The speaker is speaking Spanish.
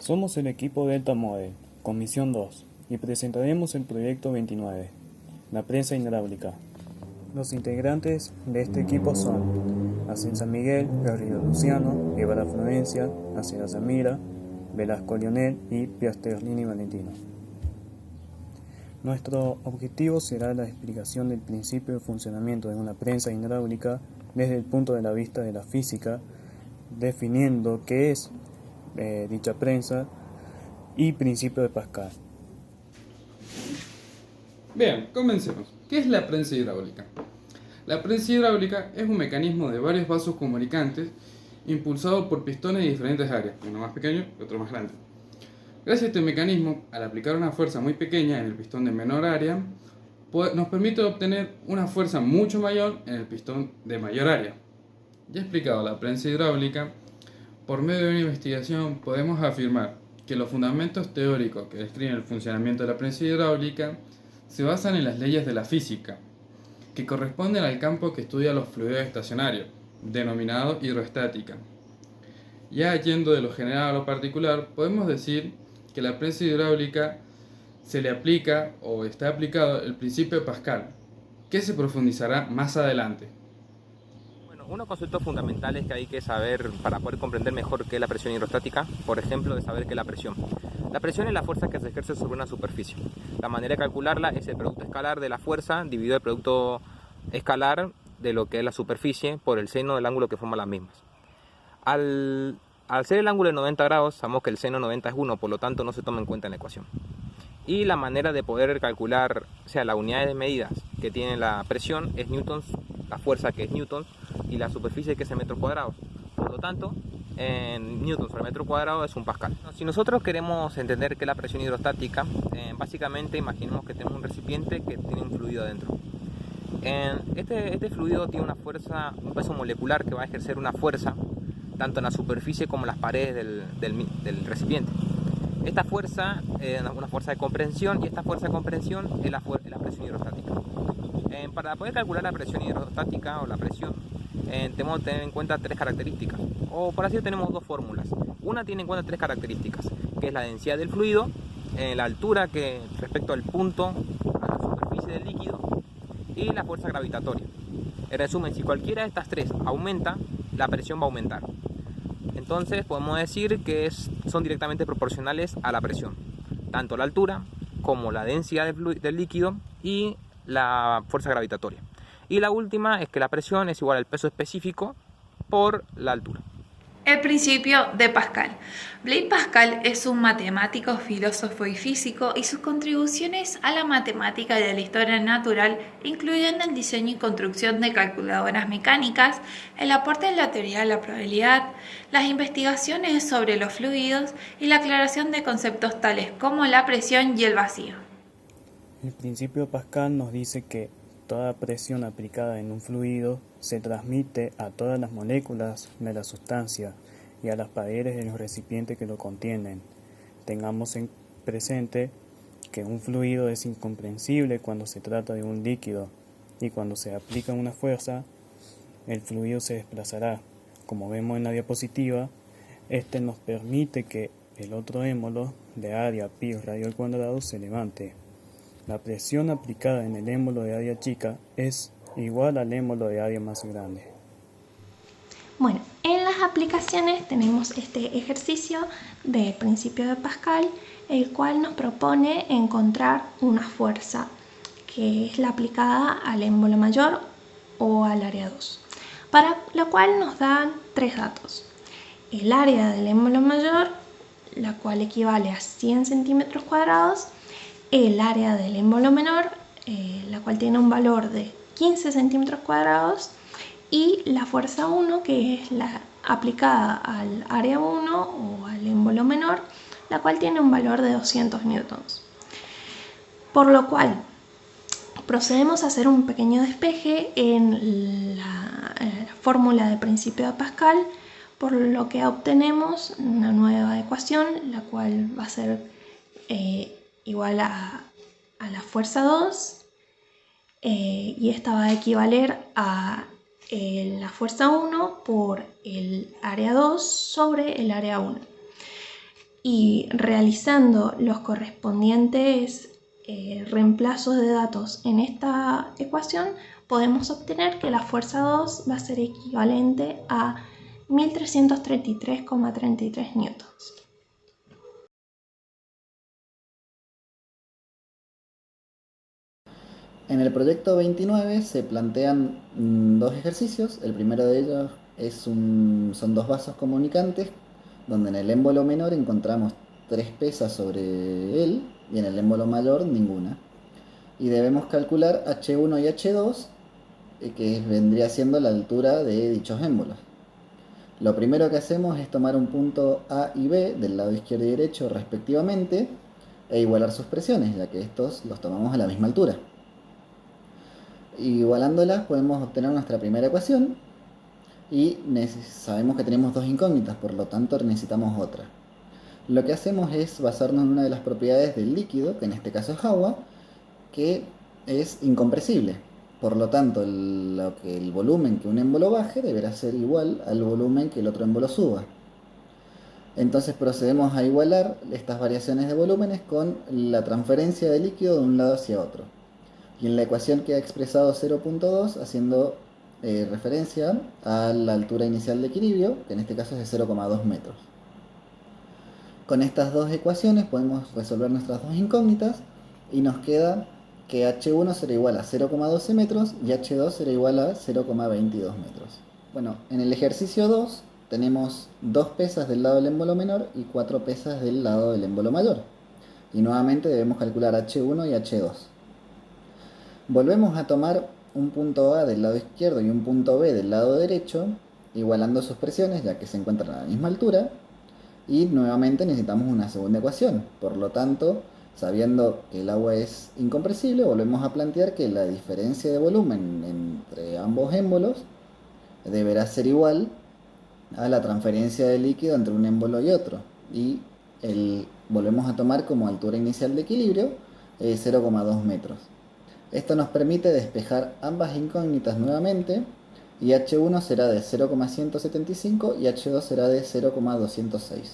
Somos el equipo Delta Model, con misión 2, y presentaremos el proyecto 29, la prensa hidráulica. Los integrantes de este equipo son Asen San Miguel, Garrido Luciano, Guevara Florencia, Acera Samira, Velasco Lionel y Piasterlini Valentino. Nuestro objetivo será la explicación del principio de funcionamiento de una prensa hidráulica desde el punto de vista de la física, definiendo qué es dicha prensa y principio de Pascal. Bien, comencemos. ¿Qué es la prensa hidráulica? La prensa hidráulica es un mecanismo de varios vasos comunicantes impulsado por pistones de diferentes áreas, uno más pequeño y otro más grande. Gracias a este mecanismo, al aplicar una fuerza muy pequeña en el pistón de menor área, nos permite obtener una fuerza mucho mayor en el pistón de mayor área. Ya explicado la prensa hidráulica, por medio de una investigación podemos afirmar que los fundamentos teóricos que describen el funcionamiento de la prensa hidráulica se basan en las leyes de la física, que corresponden al campo que estudia los fluidos estacionarios, denominado hidroestática. Ya yendo de lo general a lo particular, podemos decir que la prensa hidráulica se le aplica o está aplicado el principio de Pascal, que se profundizará más adelante. Bueno, unos conceptos fundamentales que hay que saber para poder comprender mejor qué es la presión hidrostática, por ejemplo, de saber qué es la presión. La presión es la fuerza que se ejerce sobre una superficie. La manera de calcularla es el producto escalar de la fuerza dividido el producto escalar de lo que es la superficie por el seno del ángulo que forman las mismas. Al ser el ángulo de 90 grados, sabemos que el seno 90 es 1, por lo tanto no se toma en cuenta en la ecuación. Y la manera de poder calcular, o sea, la unidad de medidas que tiene la presión es newtons, la fuerza que es newtons, y la superficie que es en metros cuadrados. Por lo tanto, en newtons sobre metro cuadrado es un pascal. Si nosotros queremos entender qué es la presión hidrostática, básicamente imaginemos que tenemos un recipiente que tiene un fluido adentro. Este fluido tiene una fuerza, un peso molecular que va a ejercer una fuerza tanto en la superficie como en las paredes del recipiente. Esta fuerza es una fuerza de comprensión, y esta fuerza de comprensión es la presión hidrostática. Para poder calcular la presión hidrostática o la presión, tenemos que tener en cuenta tres características, o por así decirlo, tenemos dos fórmulas. Una tiene en cuenta tres características, que es la densidad del fluido, la altura que respecto al punto, a la superficie del líquido, y la fuerza gravitatoria. En resumen, si cualquiera de estas tres aumenta, la presión va a aumentar. Entonces podemos decir que son directamente proporcionales a la presión, tanto la altura como la densidad del líquido y la fuerza gravitatoria. Y la última es que la presión es igual al peso específico por la altura. El principio de Pascal. Blaise Pascal es un matemático, filósofo y físico, y sus contribuciones a la matemática y a la historia natural incluyen el diseño y construcción de calculadoras mecánicas, el aporte en la teoría de la probabilidad, las investigaciones sobre los fluidos y la aclaración de conceptos tales como la presión y el vacío. El principio de Pascal nos dice que toda presión aplicada en un fluido se transmite a todas las moléculas de la sustancia y a las paredes de los recipientes que lo contienen. Tengamos en presente que un fluido es incomprensible cuando se trata de un líquido, y cuando se aplica una fuerza, el fluido se desplazará. Como vemos en la diapositiva, este nos permite que el otro émbolo de área pi radio al cuadrado se levante. La presión aplicada en el émbolo de área chica es igual al émbolo de área más grande. Bueno, en las aplicaciones tenemos este ejercicio de principio de Pascal, el cual nos propone encontrar una fuerza, que es la aplicada al émbolo mayor o al área 2, para la cual nos dan tres datos. El área del émbolo mayor, la cual equivale a 100 centímetros cuadrados, el área del émbolo menor, la cual tiene un valor de 15 centímetros cuadrados, y la fuerza 1, que es la aplicada al área 1 o al émbolo menor, la cual tiene un valor de 200 newtons. Por lo cual, procedemos a hacer un pequeño despeje en la fórmula de principio de Pascal, por lo que obtenemos una nueva ecuación, la cual va a ser igual a la fuerza 2, y esta va a equivaler a la fuerza 1 por el área 2 sobre el área 1. y realizando los correspondientes reemplazos de datos en esta ecuación, podemos obtener que la fuerza 2 va a ser equivalente a 1333,33 newtons. En el proyecto 29 se plantean dos ejercicios. El primero de ellos son dos vasos comunicantes, donde en el émbolo menor encontramos 3 pesas sobre él y en el émbolo mayor ninguna. Y debemos calcular H1 y H2, que vendría siendo la altura de dichos émbolos. Lo primero que hacemos es tomar un punto A y B del lado izquierdo y derecho respectivamente e igualar sus presiones, ya que estos los tomamos a la misma altura. Igualándolas podemos obtener nuestra primera ecuación y sabemos que tenemos dos incógnitas, por lo tanto necesitamos otra. Lo que hacemos es basarnos en una de las propiedades del líquido, que en este caso es agua, que es incompresible. Por lo tanto, el volumen que un émbolo baje deberá ser igual al volumen que el otro émbolo suba. Entonces procedemos a igualar estas variaciones de volúmenes con la transferencia de líquido de un lado hacia otro. Y en la ecuación queda expresado 0.2 haciendo referencia a la altura inicial de equilibrio, que en este caso es de 0,2 metros. Con estas dos ecuaciones podemos resolver nuestras dos incógnitas y nos queda que H1 será igual a 0,12 metros y H2 será igual a 0,22 metros. Bueno, en el ejercicio 2 tenemos 2 pesas del lado del émbolo menor y 4 pesas del lado del émbolo mayor. Y nuevamente debemos calcular H1 y H2. Volvemos a tomar un punto A del lado izquierdo y un punto B del lado derecho, igualando sus presiones ya que se encuentran a la misma altura. Y nuevamente necesitamos una segunda ecuación. Por lo tanto, sabiendo que el agua es incompresible, volvemos a plantear que la diferencia de volumen entre ambos émbolos deberá ser igual a la transferencia de líquido entre un émbolo y otro. Y volvemos a tomar como altura inicial de equilibrio 0,2 metros. Esto nos permite despejar ambas incógnitas nuevamente y H1 será de 0,175 y H2 será de 0,206.